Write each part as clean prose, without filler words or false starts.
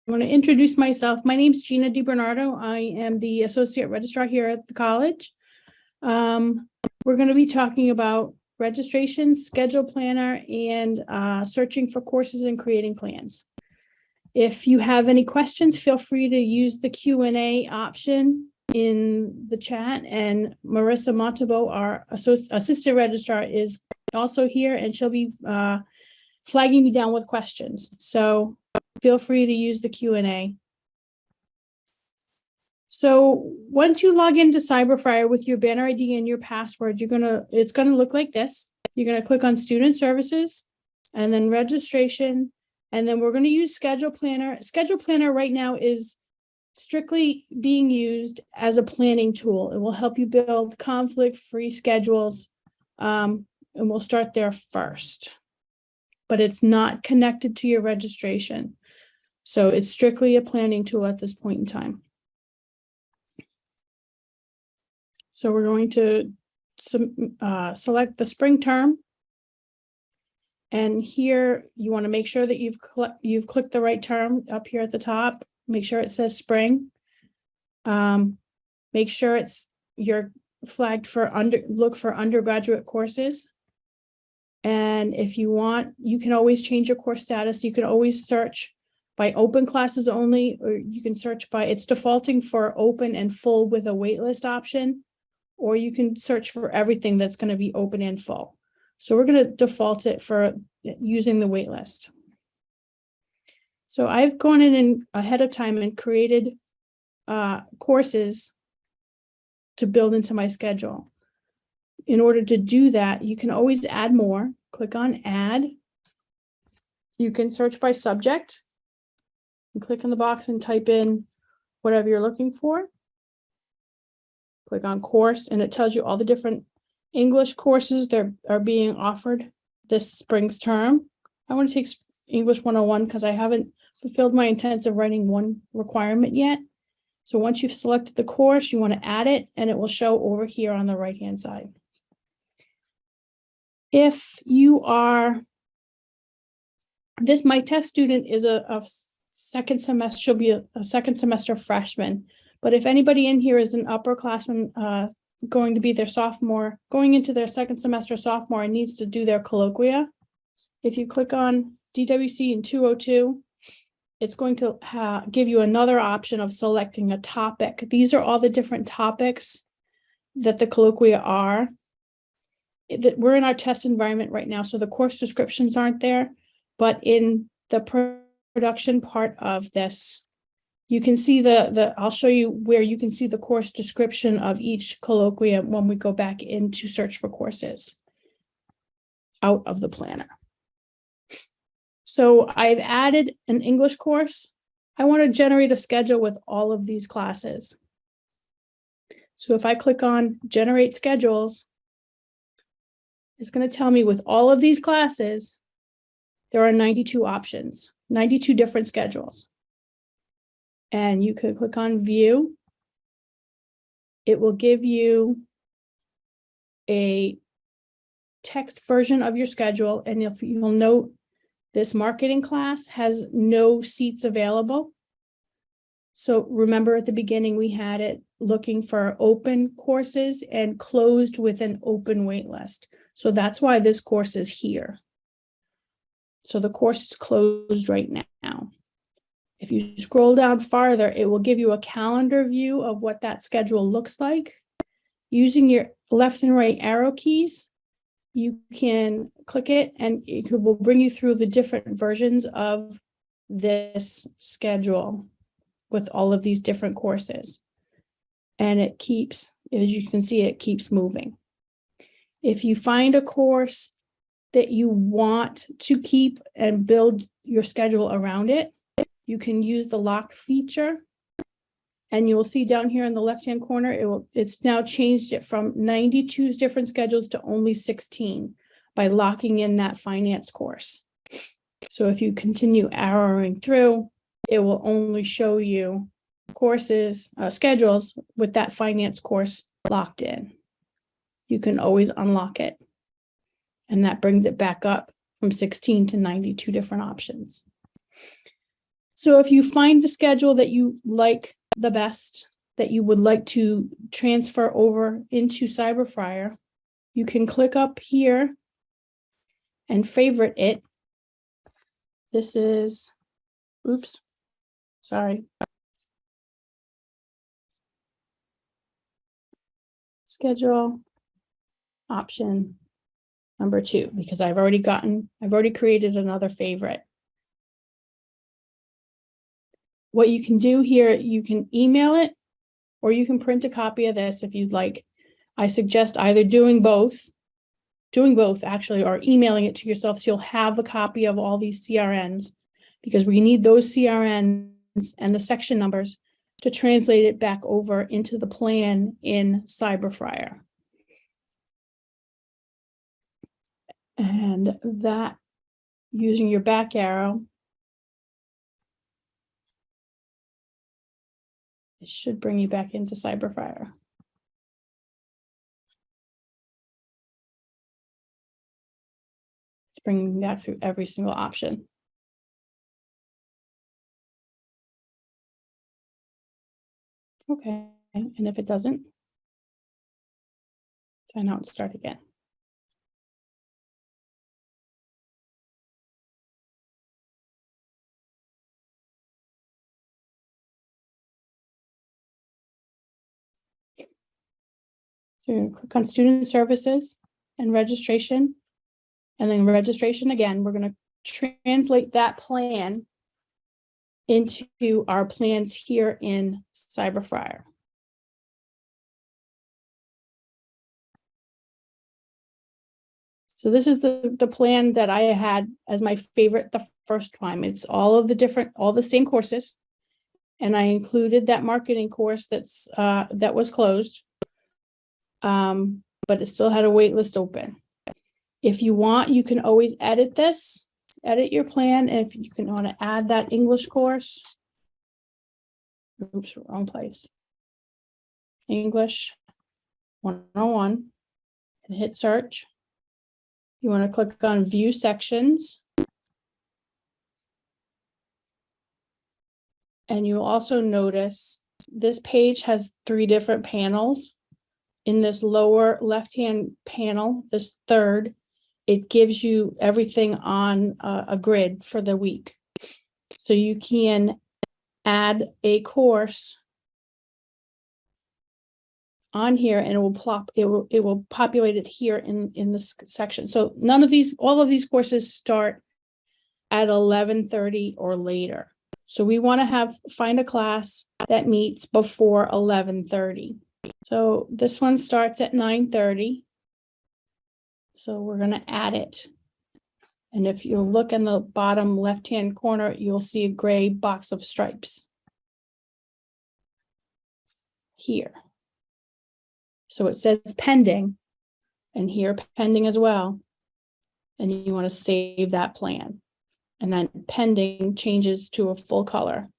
want to introduce myself. My name is Gina DiBernardo. I am the Associate Registrar here at the college. We're going to be talking about registration, schedule planner, and searching for courses and creating plans. If you have any questions, feel free to use the Q&A option in the chat, and Marissa Montalbo, our Assistant Registrar, is also here, and she'll be flagging me down with questions. So feel free to use the Q&A. So once you log into CyberFriar with your banner ID and your password, it's gonna look like this. You're gonna click on Student Services and then Registration, and then we're gonna use Schedule Planner. Schedule Planner right now is strictly being used as a planning tool. It will help you build conflict-free schedules, and we'll start there first. But it's not connected to your registration. So it's strictly a planning tool at this point in time. So we're going to select the spring term. And here you want to make sure that you've clicked the right term up here at the top. Make sure it says spring. Make sure you're flagged for look for undergraduate courses. And if you want, you can always change your course status. You can always search by open classes only, or you can search by, it's defaulting for open and full with a waitlist option, or you can search for everything that's going to be open and full. So we're going to default it for using the waitlist. So I've gone in and ahead of time and created courses to build into my schedule. In order to do that, you can always add more. Click on Add. You can search by subject. You click in the box and type in whatever you're looking for. Click on Course, and it tells you all the different English courses that are being offered this spring's term. I want to take English 101 because I haven't fulfilled my intensive writing 1 requirement yet. So once you've selected the course, you want to add it, and it will show over here on the right-hand side. If you are, this My Test student is a second semester, she'll be a second semester freshman. But if anybody in here is an upperclassman going to be their sophomore, going into their second semester sophomore and needs to do their colloquia, if you click on DWC in 202, it's going to give you another option of selecting a topic. These are all the different topics that the colloquia are. We're in our test environment right now, so the course descriptions aren't there, but in the production part of this, you can see I'll show you where you can see the course description of each colloquia when we go back into search for courses out of the planner. So I've added an English course. I want to generate a schedule with all of these classes. So if I click on Generate Schedules, it's going to tell me with all of these classes, there are 92 options, 92 different schedules. And you could click on View. It will give you a text version of your schedule. And if you'll note, this marketing class has no seats available. So remember at the beginning, we had it looking for open courses and closed with an open wait list. So that's why this course is here. So the course is closed right now. If you scroll down farther, it will give you a calendar view of what that schedule looks like. Using your left and right arrow keys, you can click it and it will bring you through the different versions of this schedule with all of these different courses. And it keeps, as you can see, it keeps moving. If you find a course that you want to keep and build your schedule around it, you can use the lock feature, and you'll see down here in the left-hand corner, it's now changed it from 92 different schedules to only 16 by locking in that finance course. So if you continue arrowing through, it will only show you courses, schedules with that finance course locked in. You can always unlock it. And that brings it back up from 16 to 92 different options. So if you find the schedule that you like the best, that you would like to transfer over into CyberFriar, you can click up here and favorite it. This is, oops, sorry. Schedule option number 2, because I've already created another favorite. What you can do here, you can email it or you can print a copy of this if you'd like. I suggest either doing both actually, or emailing it to yourself so you'll have a copy of all these CRNs, because we need those CRNs and the section numbers to translate it back over into the plan in CyberFriar. And that, using your back arrow, it should bring you back into CyberFriar. It's bringing me back through every single option. Okay, and if it doesn't, sign out and start again. So you're going to click on Student Services and Registration, and then registration again. We're going to translate that plan into our plans here in CyberFriar. So this is the plan that I had as my favorite the first time. It's all the same courses. And I included that marketing course that was closed. But it still had a wait list open. If you want, you can always edit your plan. If you can want to add that English course. Oops, wrong place. English 101 and hit search. You want to click on view sections. And you'll also notice this page has 3 different panels. In this lower left-hand panel, this third, it gives you everything on a grid for the week. So you can add a course on here and it will populate it here in this section. So all of these courses start at 11:30 or later. So we want to find a class that meets before 11:30. So this one starts at 9:30. So we're going to add it. And if you look in the bottom left-hand corner, you'll see a gray box of stripes here. So it says pending, and here pending as well. And you want to save that plan. And then pending changes to a full color.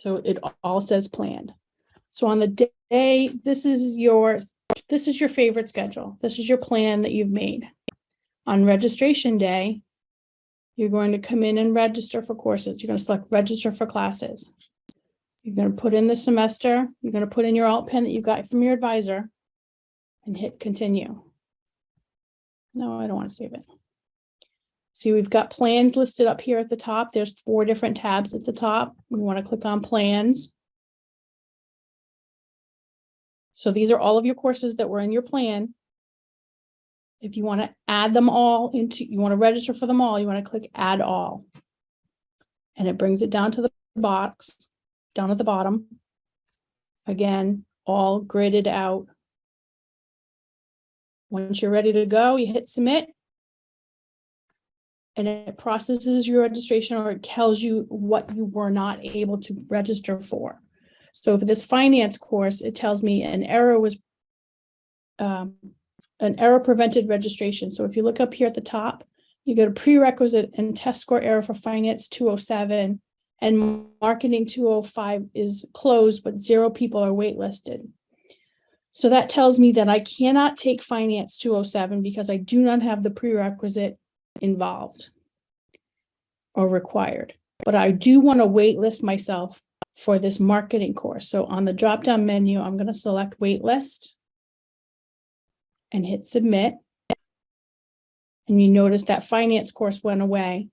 So it all says planned. So on the day, this is your favorite schedule. This is your plan that you've made. On registration day, you're going to come in and register for courses. You're going to select register for classes. You're going to put in the semester. You're going to put in your alt pen that you got from your advisor and hit continue. No, I don't want to save it. See, we've got plans listed up here at the top. There's 4 different tabs at the top. We want to click on plans. So these are all of your courses that were in your plan. If you want to add them all you want to register for them all, you want to click add all. And it brings it down to the box, down at the bottom. Again, all gridded out. Once you're ready to go, you hit submit. And it processes your registration, or it tells you what you were not able to register for. So for this finance course, it tells me an error prevented registration. So if you look up here at the top, you go to prerequisite and test score error for finance 207, and marketing 205 is closed, but 0 people are waitlisted. So that tells me that I cannot take finance 207 because I do not have the prerequisite involved or required. but I do want to wait list myself for this marketing course. So on the drop-down menu, I'm going to select wait list and hit submit. And you notice that finance course went away.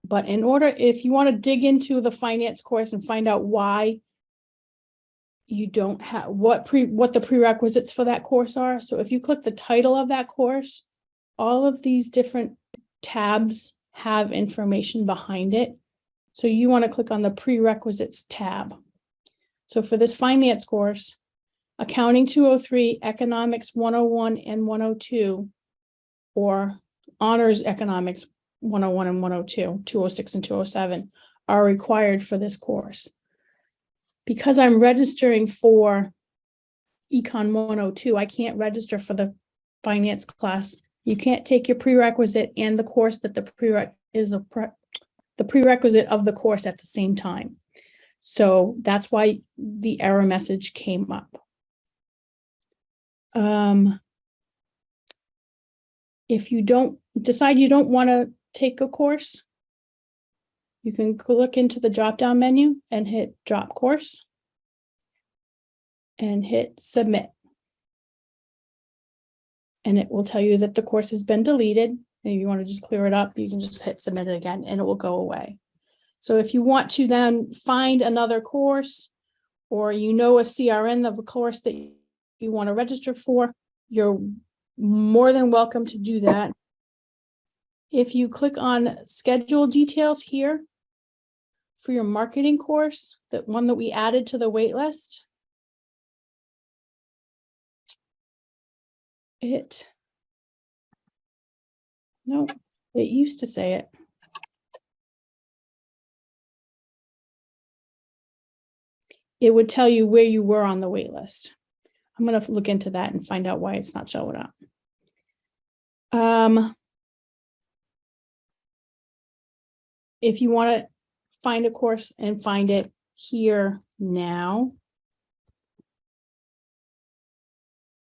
But in order, if you want to dig into the finance course and find out why you don't have what the prerequisites for that course are. So if you click the title of that course, all of these different tabs have information behind it. So you want to click on the prerequisites tab. So for this finance course, Accounting 203, Economics 101 and 102, or Honors Economics 101 and 102, 206 and 207 are required for this course. Because I'm registering for Econ 102, I can't register for the finance class. You can't take your prerequisite and the course that the prerequisite of the course at the same time. So that's why the error message came up. If you don't decide you don't want to take a course, you can look into the drop-down menu and hit drop course and hit submit. And it will tell you that the course has been deleted. And if you want to just clear it up, you can just hit submit it again and it will go away. So if you want to then find another course, or a CRN of a course that you want to register for, you're more than welcome to do that. If you click on schedule details here for your marketing course, that one that we added to the wait list, it used to say it. It would tell you where you were on the wait list. I'm going to look into that and find out why it's not showing up. If you want to find a course and find it here now,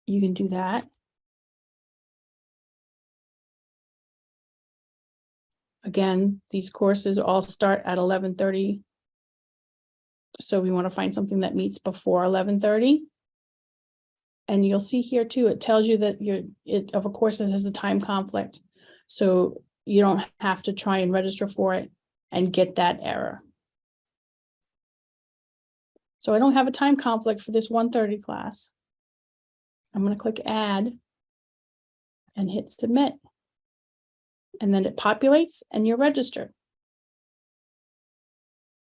you can do that. Again, these courses all start at 11:30. So we want to find something that meets before 11:30. And you'll see here too, it tells you that of a course that has a time conflict. So you don't have to try and register for it and get that error. So I don't have a time conflict for this 1:30 class. I'm going to click add and hit submit. And then it populates and you're registered.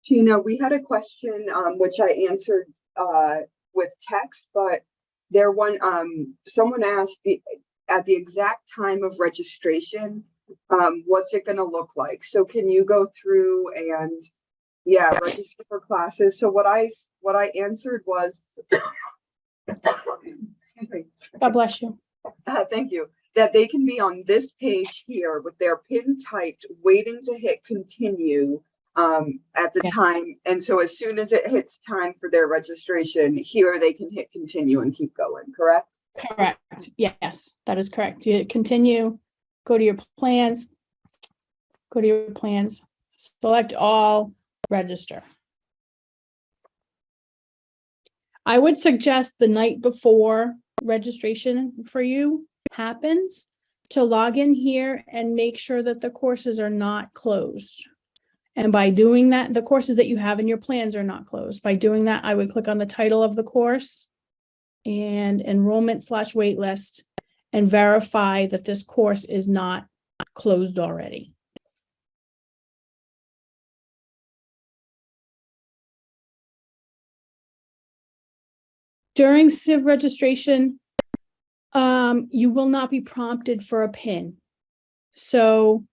Gina, we had a question which I answered with text, but someone asked at the exact time of registration, what's it going to look like? So can you go through and register for classes? So what I answered was, excuse me. God bless you. Thank you. That they can be on this page here with their PIN typed, waiting to hit continue at the time. And so as soon as it hits time for their registration, here they can hit continue and keep going, correct? Correct. Yes, that is correct. You hit continue, go to your plans, select all, register. I would suggest the night before registration for you happens to log in here and make sure that the courses are not closed. And by doing that, the courses that you have in your plans are not closed. By doing that, I would click on the title of the course and enrollment/wait list and verify that this course is not closed already. During Civ registration, you will not be prompted for a PIN. So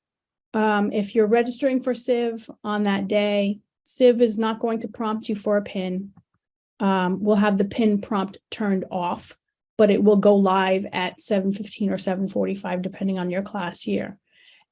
if you're registering for Civ on that day, Civ is not going to prompt you for a PIN. We'll have the PIN prompt turned off, but it will go live at 7:15 or 7:45, depending on your class year.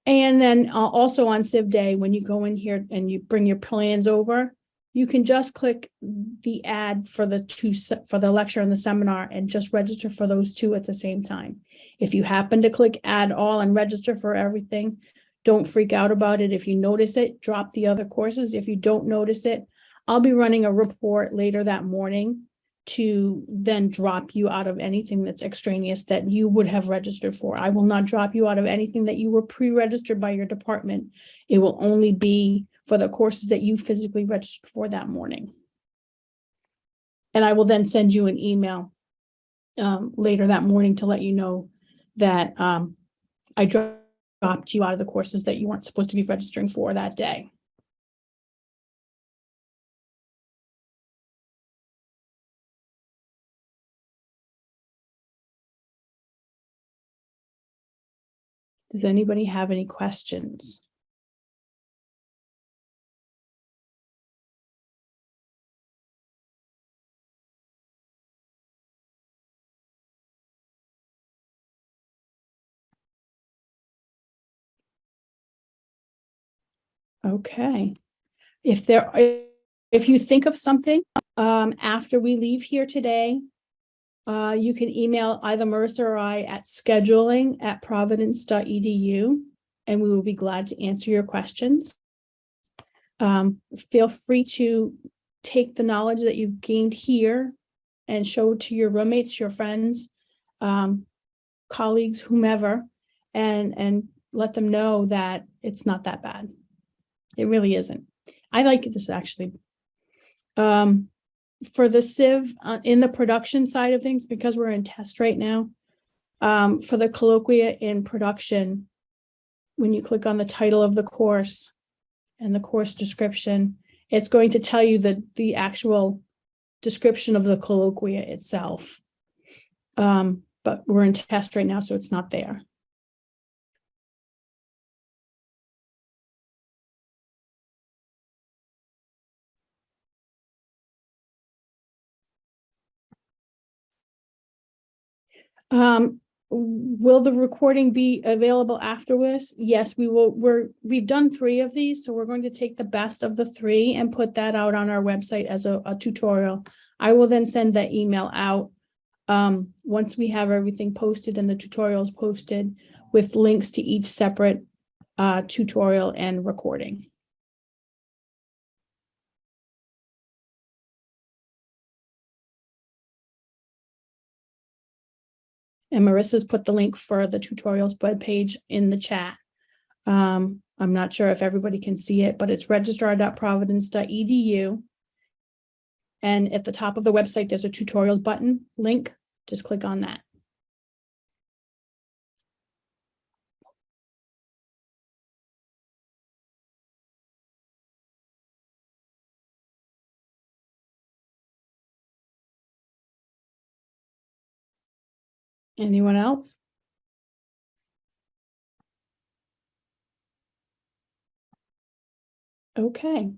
And then also on Civ Day, when you go in here and you bring your plans over, you can just click the add for the lecture and the seminar and just register for those two at the same time. If you happen to click add all and register for everything, Don't freak out about it. If you notice it, drop the other courses. If you don't notice it, I'll be running a report later that morning to then drop you out of anything that's extraneous that you would have registered for. I will not drop you out of anything that you were pre-registered by your department. It will only be for the courses that you physically registered for that morning. And I will then send you an email later that morning to let you know that I dropped you out of the courses that you weren't supposed to be registering for that day. Does anybody have any questions? Okay. If you think of something after we leave here today, you can email either Marissa or I at scheduling@providence.edu, and we will be glad to answer your questions. Feel free to take the knowledge that you've gained here and show it to your roommates, your friends, colleagues, whomever, and let them know that it's not that bad. It really isn't. I like this actually. For the Civ in the production side of things, because we're in test right now, for the colloquia in production, when you click on the title of the course and the course description, it's going to tell you the actual description of the colloquia itself. But we're in test right now, so it's not there. Will the recording be available afterwards? Yes, we will. We've done 3 of these, so we're going to take the best of the 3 and put that out on our website as a tutorial. I will then send that email out once we have everything posted and the tutorials posted with links to each separate tutorial and recording. And Marissa's put the link for the tutorials webpage in the chat. I'm not sure if everybody can see it, but it's registrar.providence.edu. And at the top of the website, there's a tutorials button link. Just click on that. Anyone else? Okay.